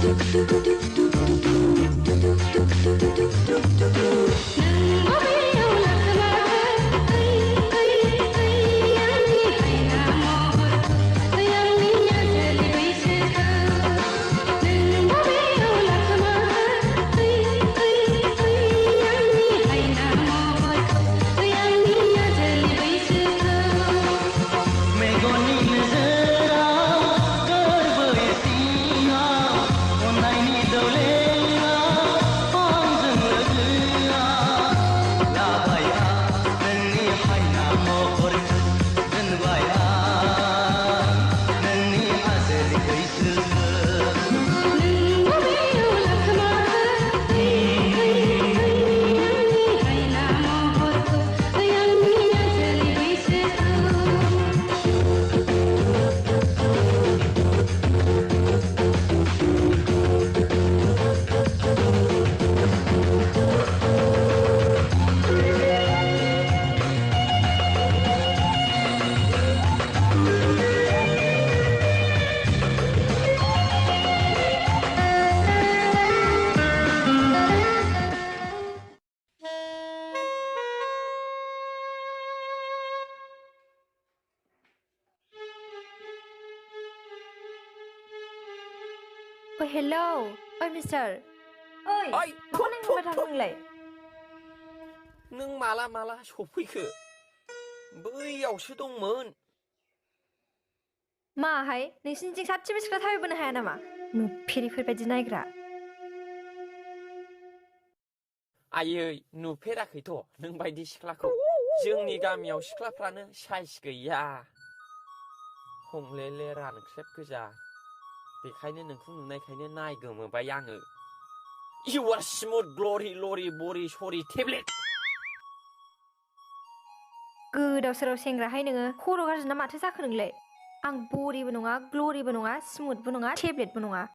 Oh hello โอ้ย mister เอ้ย Oi, มาคนนึงมาทางนึงเลย नों माला सफैखो बैयावसो दंमोन माहाय नोंसिनिथिं साबसिन सिख्ला थाबायबोनो हाया नामा नुफेरिफोरबायदि नायग्रा आयै नुफेराखैथ' नों बायदि सिख्लाखौ जोंनि गामियाव सिख्लाफ्रानो साइज गैया हंलेले रानख्रेब गोजा बेखायनो नोंखौ नुनायखायनो नायगोमोबाय आङो You are smooth glory lori bori sorry tablet गोदाव सोराव सेंग्राहाय नोङो खर' गाज्रि ना माथो जाखो नोंलाय आं बरिबो नङा ग्ल'रिबो नङा स्मुथबो नङा टेब्लेटबो नङा